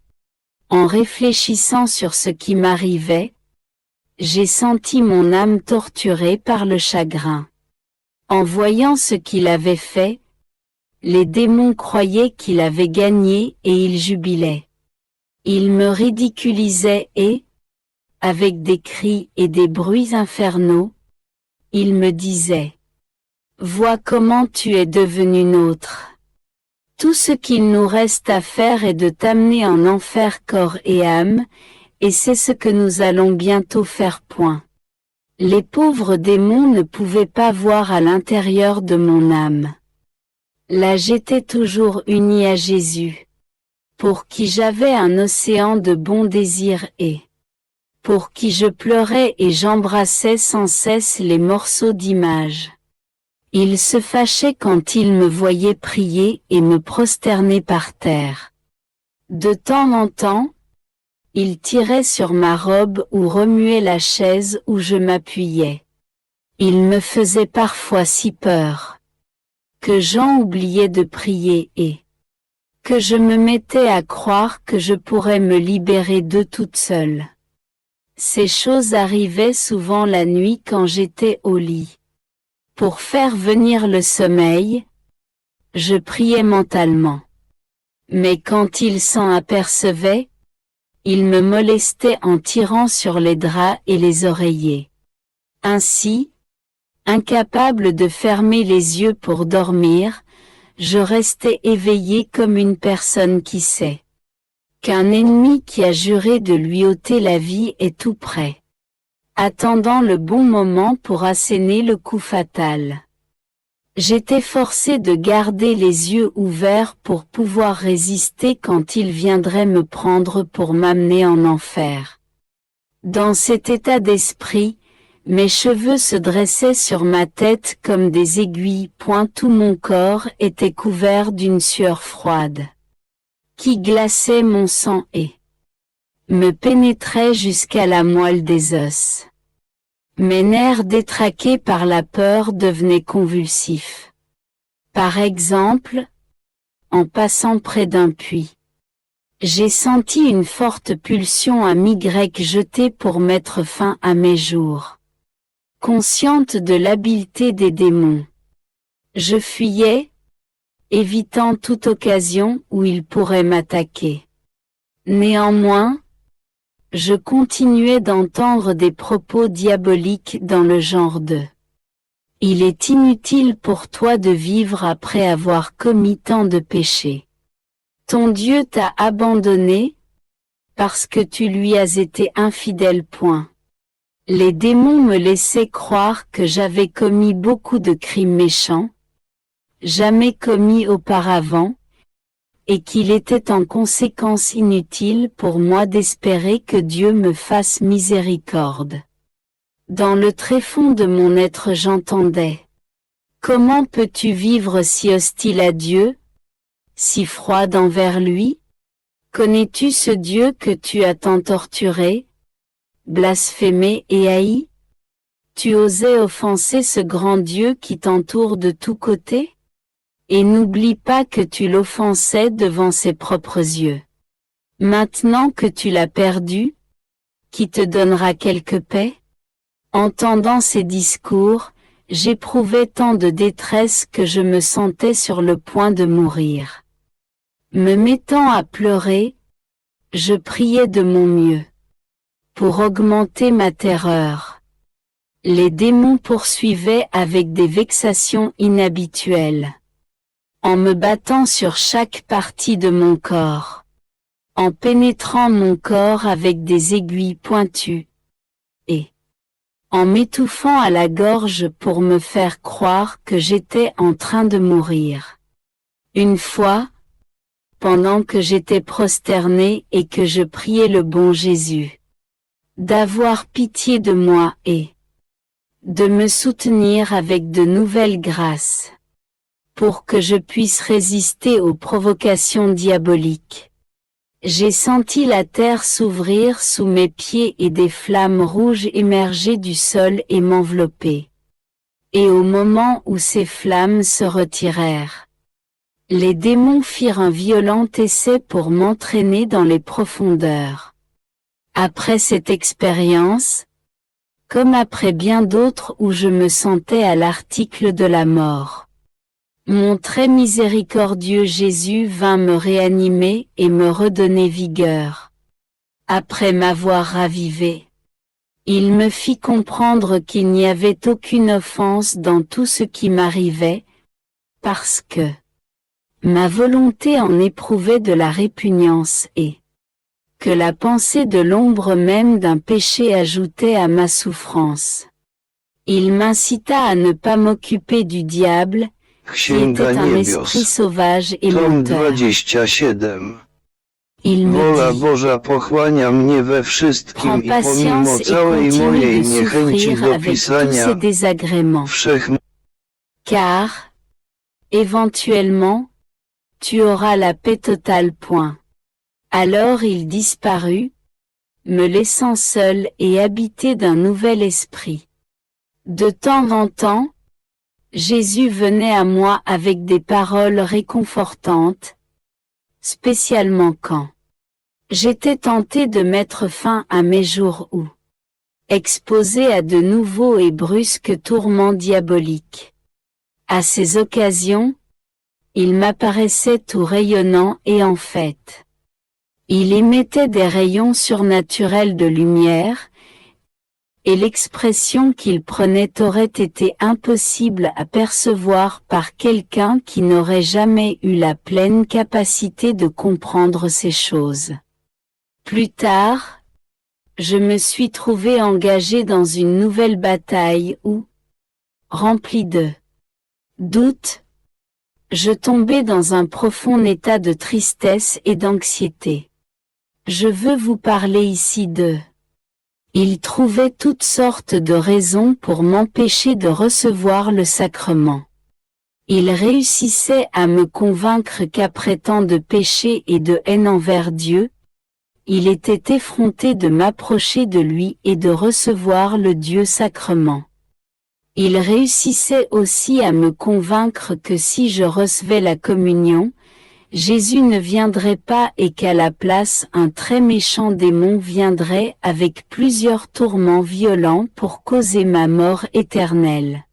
en réfléchissant sur ce qui m'arrivait, j'ai senti mon âme torturée par le chagrin. En voyant ce qu'il avait fait, les démons croyaient qu'il avait gagné et ils jubilaient. Ils me ridiculisaient et, avec des cris et des bruits infernaux, ils me disaient: vois comment tu es devenu nôtre. Tout ce qu'il nous reste à faire est de t'amener en enfer corps et âme, et c'est ce que nous allons bientôt faire point. Les pauvres démons ne pouvaient pas voir à l'intérieur de mon âme. Là j'étais toujours uni à Jésus, pour qui j'avais un océan de bons désirs et pour qui je pleurais et j'embrassais sans cesse les morceaux d'images. Il se fâchait quand il me voyait prier et me prosterner par terre. De temps en temps, il tirait sur ma robe ou remuait la chaise où je m'appuyais. Il me faisait parfois si peur que j'en oubliais de prier et que je me mettais à croire que je pourrais me libérer d'eux toute seule. Ces choses arrivaient souvent la nuit quand j'étais au lit. Pour faire venir le sommeil, je priais mentalement. Mais quand il s'en apercevait, il me molestait en tirant sur les draps et les oreillers. Ainsi, incapable de fermer les yeux pour dormir, je restais éveillé comme une personne qui sait qu'un ennemi qui a juré de lui ôter la vie est tout près, attendant le bon moment pour asséner le coup fatal. J'étais forcé de garder les yeux ouverts pour pouvoir résister quand il viendrait me prendre pour m'amener en enfer. Dans cet état d'esprit, mes cheveux se dressaient sur ma tête comme des aiguilles, tout mon corps était couvert d'une sueur froide qui glaçait mon sang et me pénétrait jusqu'à la moelle des os. Mes nerfs détraqués par la peur devenaient convulsifs. Par exemple, en passant près d'un puits. J'ai senti une forte pulsion à m'y jeter pour mettre fin à mes jours. Consciente de l'habileté des démons, je fuyais, évitant toute occasion où ils pourraient m'attaquer. Néanmoins, je continuais d'entendre des propos diaboliques dans le genre de « Il est inutile pour toi de vivre après avoir commis tant de péchés. Ton Dieu t'a abandonné, parce que tu lui as été infidèle. » Les démons me laissaient croire que j'avais commis beaucoup de crimes méchants, jamais commis auparavant, et qu'il était en conséquence inutile pour moi d'espérer que Dieu me fasse miséricorde. Dans le tréfonds de mon être j'entendais « Comment peux-tu vivre si hostile à Dieu, si froide envers lui? Connais-tu ce Dieu que tu as tant torturé, blasphémé et haï? Tu osais offenser ce grand Dieu qui t'entoure de tous côtés? Et n'oublie pas que tu l'offensais devant ses propres yeux. Maintenant que tu l'as perdu, qui te donnera quelque paix? » Entendant ces discours, j'éprouvais tant de détresse que je me sentais sur le point de mourir. Me mettant à pleurer, je priais de mon mieux. Pour augmenter ma terreur, les démons poursuivaient avec des vexations inhabituelles. En me battant sur chaque partie de mon corps, en pénétrant mon corps avec des aiguilles pointues, et en m'étouffant à la gorge pour me faire croire que j'étais en train de mourir. Une fois, pendant que j'étais prosternée et que je priais le bon Jésus d'avoir pitié de moi et de me soutenir avec de nouvelles grâces, pour que je puisse résister aux provocations diaboliques. J'ai senti la terre s'ouvrir sous mes pieds et des flammes rouges émerger du sol et m'envelopper. Et au moment où ces flammes se retirèrent, les démons firent un violent essai pour m'entraîner dans les profondeurs. Après cette expérience, comme après bien d'autres où je me sentais à l'article de la mort, mon très miséricordieux Jésus vint me réanimer et me redonner vigueur. Après m'avoir ravivé, il me fit comprendre qu'il n'y avait aucune offense dans tout ce qui m'arrivait, parce que ma volonté en éprouvait de la répugnance et que la pensée de l'ombre même d'un péché ajoutait à ma souffrance. Il m'incita à ne pas m'occuper du diable, qui était un esprit sauvage et
Tom
menteur.
27.
Il
Wola
me dit,
Boża pochłania mnie we
prends
wszystkim i pomimo
patience et
całej
continue
mojej
de
niechęci
souffrir
do
avec tous ces
pisania
désagréments,
wszechmocnego
car, éventuellement, tu auras la paix totale. Alors il disparut, me laissant seul et habité d'un nouvel esprit. De temps en temps, Jésus venait à moi avec des paroles réconfortantes, spécialement quand j'étais tenté de mettre fin à mes jours ou exposé à de nouveaux et brusques tourments diaboliques. À ces occasions, il m'apparaissait tout rayonnant et en fait, il émettait des rayons surnaturels de lumière, et l'expression qu'il prenait aurait été impossible à percevoir par quelqu'un qui n'aurait jamais eu la pleine capacité de comprendre ces choses. Plus tard, je me suis trouvé engagé dans une nouvelle bataille où, rempli de doutes, je tombais dans un profond état de tristesse et d'anxiété. Je veux vous parler ici de... Il trouvait toutes sortes de raisons pour m'empêcher de recevoir le sacrement. Il réussissait à me convaincre qu'après tant de péchés et de haine envers Dieu, Il était effronté de m'approcher de lui et de recevoir le Dieu sacrement. Il réussissait aussi à me convaincre que si je recevais la communion, Jésus ne viendrait pas et qu'à la place un très méchant démon viendrait avec plusieurs tourments violents pour causer ma mort éternelle.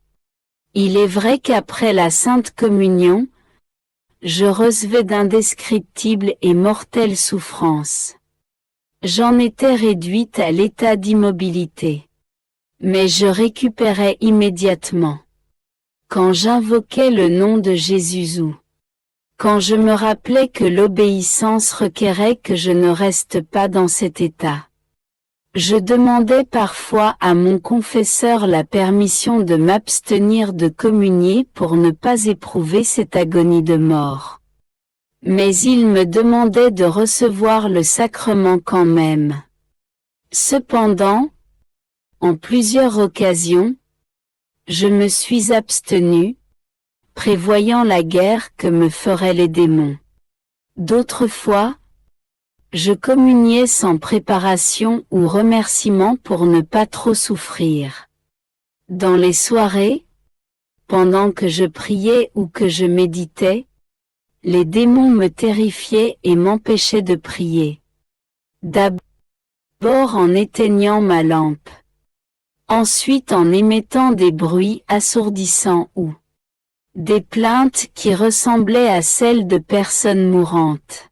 Il est vrai qu'après la Sainte Communion, je recevais d'indescriptibles et mortelles souffrances. J'en étais réduite à l'état d'immobilité. Mais je récupérais immédiatement. Quand j'invoquais le nom de Jésus ou quand je me rappelais que l'obéissance requérait que je ne reste pas dans cet état. Je demandais parfois à mon confesseur la permission de m'abstenir de communier pour ne pas éprouver cette agonie de mort. Mais il me demandait de recevoir le sacrement quand même. Cependant, en plusieurs occasions, je me suis abstenue, prévoyant la guerre que me feraient les démons. D'autres fois, je communiais sans préparation ou remerciement pour ne pas trop souffrir. Dans les soirées, pendant que je priais ou que je méditais, les démons me terrifiaient et m'empêchaient de prier. D'abord en éteignant ma lampe. Ensuite en émettant des bruits assourdissants ou des plaintes qui ressemblaient à celles de personnes mourantes.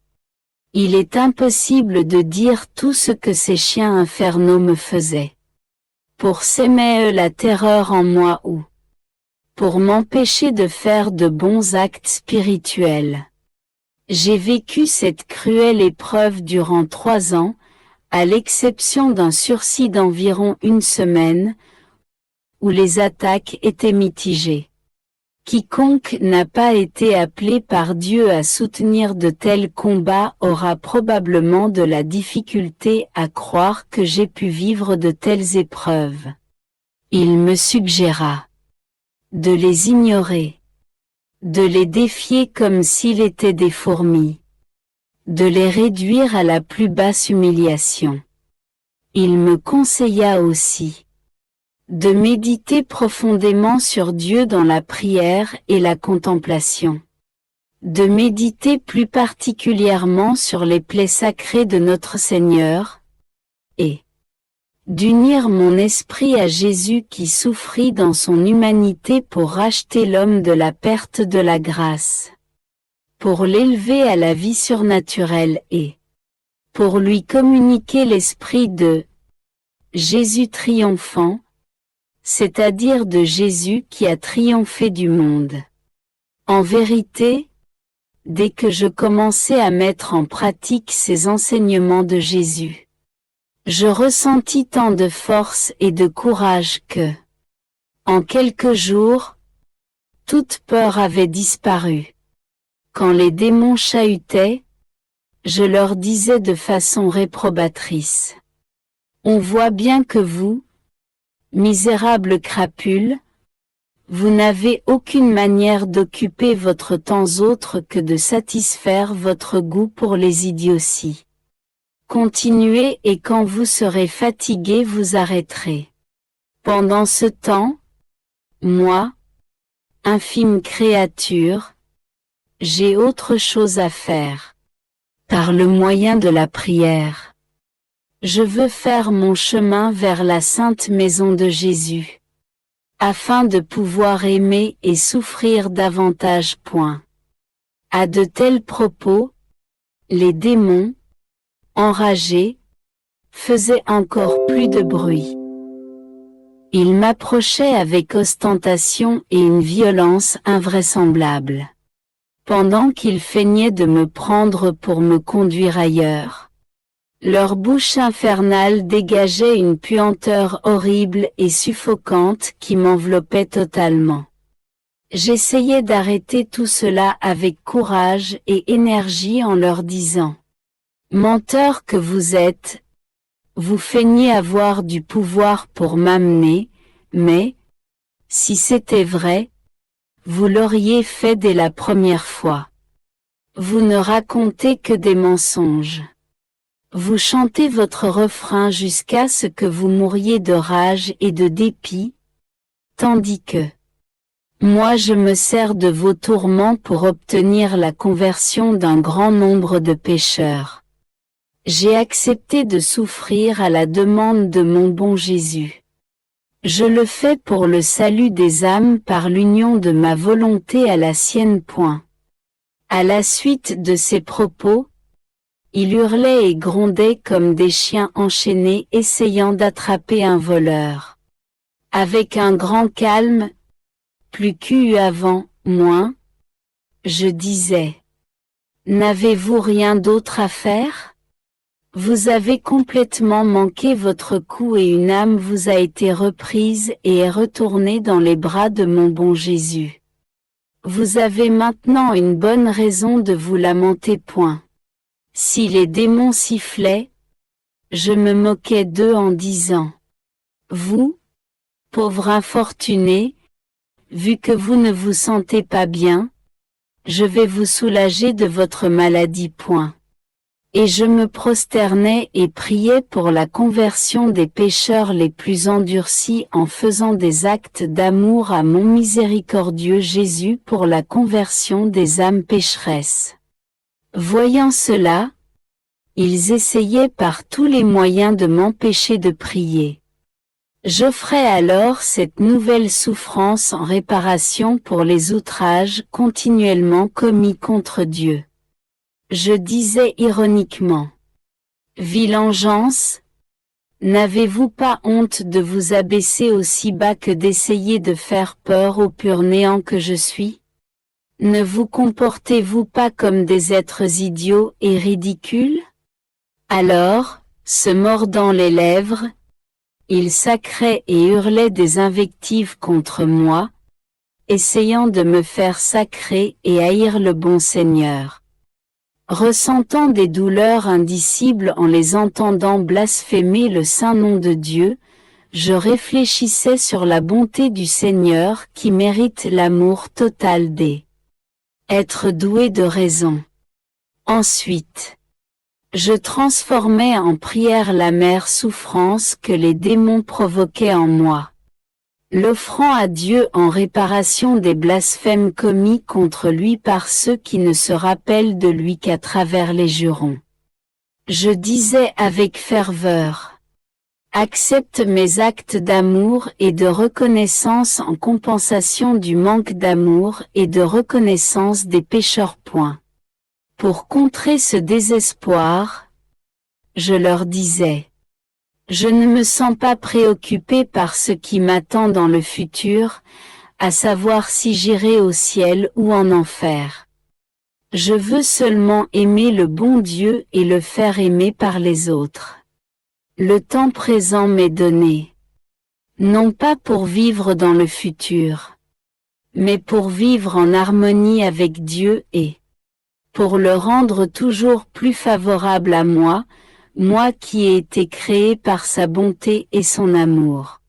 Il est impossible de dire tout ce que ces chiens infernaux me faisaient. Pour s'aimer la terreur en moi ou pour m'empêcher de faire de bons actes spirituels. J'ai vécu cette cruelle épreuve durant 3 ans, à l'exception d'un sursis d'environ 1 semaine, où les attaques étaient mitigées. Quiconque n'a pas été appelé par Dieu à soutenir de tels combats aura probablement de la difficulté à croire que j'ai pu vivre de telles épreuves. Il me suggéra de les ignorer, de les défier comme s'ils étaient des fourmis, de les réduire à la plus basse humiliation. Il me conseilla aussi de méditer profondément sur Dieu dans la prière et la contemplation. De méditer plus particulièrement sur les plaies sacrées de notre Seigneur, et d'unir mon esprit à Jésus qui souffrit dans son humanité pour racheter l'homme de la perte de la grâce, pour l'élever à la vie surnaturelle et pour lui communiquer l'esprit de Jésus triomphant, c'est-à-dire de Jésus qui a triomphé du monde. En vérité, dès que je commençais à mettre en pratique ces enseignements de Jésus, je ressentis tant de force et de courage que, en quelques jours, toute peur avait disparu. Quand les démons chahutaient, je leur disais de façon réprobatrice: on voit bien que vous, misérable crapule, vous n'avez aucune manière d'occuper votre temps autre que de satisfaire votre goût pour les idioties. Continuez et quand vous serez fatigué vous arrêterez. Pendant ce temps, moi, infime créature, j'ai autre chose à faire. Par le moyen de la prière, je veux faire mon chemin vers la sainte maison de Jésus, afin de pouvoir aimer et souffrir davantage. À de tels propos, les démons, enragés, faisaient encore plus de bruit. Ils m'approchaient avec ostentation et une violence invraisemblable, pendant qu'ils feignaient de me prendre pour me conduire ailleurs. Leur bouche infernale dégageait une puanteur horrible et suffocante qui m'enveloppait totalement. J'essayais d'arrêter tout cela avec courage et énergie en leur disant: menteurs que vous êtes, vous feignez avoir du pouvoir pour m'amener, mais, si c'était vrai, vous l'auriez fait dès la première fois. Vous ne racontez que des mensonges. Vous chantez votre refrain jusqu'à ce que vous mouriez de rage et de dépit, tandis que moi je me sers de vos tourments pour obtenir la conversion d'un grand nombre de pécheurs. J'ai accepté de souffrir à la demande de mon bon Jésus. Je le fais pour le salut des âmes par l'union de ma volonté à la sienne. À la suite de ces propos, il hurlait et grondait comme des chiens enchaînés essayant d'attraper un voleur. Avec un grand calme, plus qu'eût avant, moins, je disais. N'avez-vous rien d'autre à faire? Vous avez complètement manqué votre coup et une âme vous a été reprise et est retournée dans les bras de mon bon Jésus. Vous avez maintenant une bonne raison de vous lamenter. Si les démons sifflaient, je me moquais d'eux en disant: vous, pauvre infortuné, vu que vous ne vous sentez pas bien, je vais vous soulager de votre maladie. Et je me prosternais et priais pour la conversion des pécheurs les plus endurcis en faisant des actes d'amour à mon miséricordieux Jésus pour la conversion des âmes pécheresses. Voyant cela, ils essayaient par tous les moyens de m'empêcher de prier. J'offrais alors cette nouvelle souffrance en réparation pour les outrages continuellement commis contre Dieu. Je disais ironiquement: Vile engeance, n'avez-vous pas honte de vous abaisser aussi bas que d'essayer de faire peur au pur néant que je suis? Ne vous comportez-vous pas comme des êtres idiots et ridicules? Alors, se mordant les lèvres, il sacrait et hurlait des invectives contre moi, essayant de me faire sacrer et haïr le bon Seigneur. Ressentant des douleurs indicibles en les entendant blasphémer le saint nom de Dieu, je réfléchissais sur la bonté du Seigneur qui mérite l'amour total des êtres doués de raison. Ensuite, je transformais en prière l'amère souffrance que les démons provoquaient en moi, l'offrant à Dieu en réparation des blasphèmes commis contre lui par ceux qui ne se rappellent de lui qu'à travers les jurons. Je disais avec ferveur: accepte mes actes d'amour et de reconnaissance en compensation du manque d'amour et de reconnaissance des pécheurs. Pour contrer ce désespoir, je leur disais: je ne me sens pas préoccupé par ce qui m'attend dans le futur, à savoir si j'irai au ciel ou en enfer. Je veux seulement aimer le bon Dieu et le faire aimer par les autres. Le temps présent m'est donné, non pas pour vivre dans le futur, mais pour vivre en harmonie avec Dieu et pour le rendre toujours plus favorable à moi, moi qui ai été créé par sa bonté et son amour.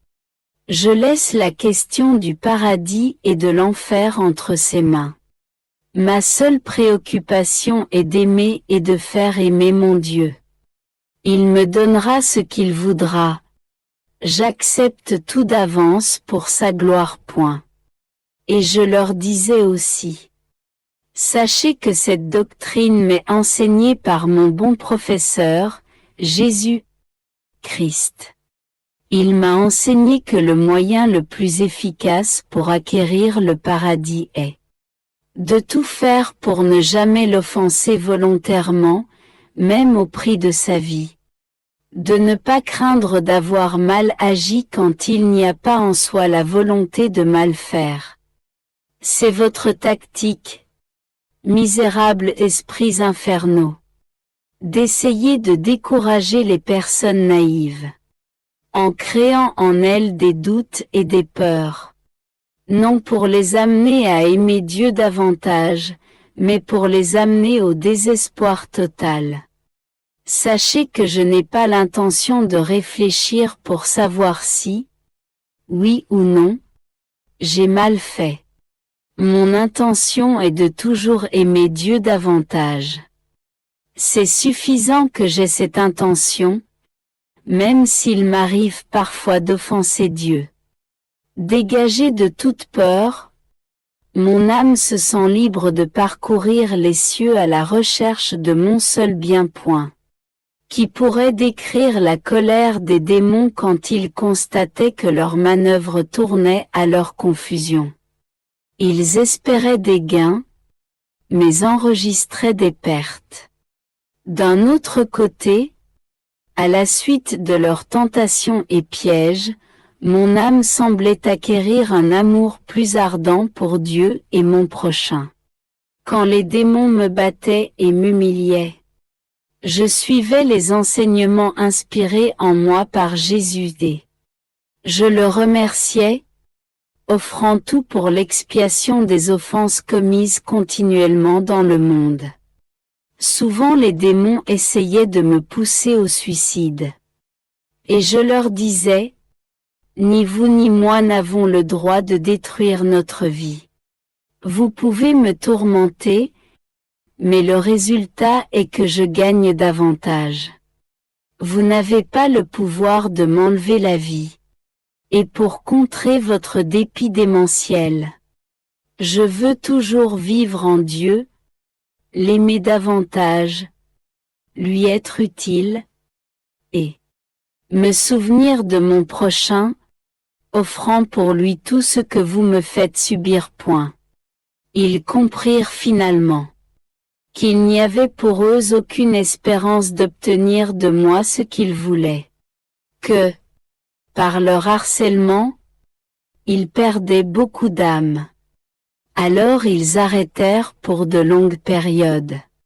Je laisse la question du paradis et de l'enfer entre ses mains. Ma seule préoccupation est d'aimer et de faire aimer mon Dieu. Il me donnera ce qu'il voudra. J'accepte tout d'avance pour sa gloire. Et je leur disais aussi: sachez que cette doctrine m'est enseignée par mon bon professeur, Jésus Christ. Il m'a enseigné que le moyen le plus efficace pour acquérir le paradis est de tout faire pour ne jamais l'offenser volontairement, même au prix de sa vie. De ne pas craindre d'avoir mal agi quand il n'y a pas en soi la volonté de mal faire. C'est votre tactique, misérables esprits infernaux, d'essayer de décourager les personnes naïves, en créant en elles des doutes et des peurs, non pour les amener à aimer Dieu davantage, mais pour les amener au désespoir total. Sachez que je n'ai pas l'intention de réfléchir pour savoir si, oui ou non, j'ai mal fait. Mon intention est de toujours aimer Dieu davantage. C'est suffisant que j'aie cette intention, même s'il m'arrive parfois d'offenser Dieu. Dégagé de toute peur, mon âme se sent libre de parcourir les cieux à la recherche de mon seul bien-point. Qui pourrait décrire la colère des démons quand ils constataient que leur manœuvre tournait à leur confusion. Ils espéraient des gains, mais enregistraient des pertes. D'un autre côté, à la suite de leurs tentations et pièges, mon âme semblait acquérir un amour plus ardent pour Dieu et mon prochain. Quand les démons me battaient et m'humiliaient, je suivais les enseignements inspirés en moi par Jésus et je le remerciais, offrant tout pour l'expiation des offenses commises continuellement dans le monde. Souvent les démons essayaient de me pousser au suicide. Et je leur disais, ni vous ni moi n'avons le droit de détruire notre vie. Vous pouvez me tourmenter, mais le résultat est que je gagne davantage. Vous n'avez pas le pouvoir de m'enlever la vie. Et pour contrer votre dépit démentiel, je veux toujours vivre en Dieu, l'aimer davantage, lui être utile, et me souvenir de mon prochain, offrant pour lui tout ce que vous me faites subir. Ils comprirent finalement qu'il n'y avait pour eux aucune espérance d'obtenir de moi ce qu'ils voulaient. Que, par leur harcèlement, ils perdaient beaucoup d'âmes. Alors ils arrêtèrent pour de longues périodes.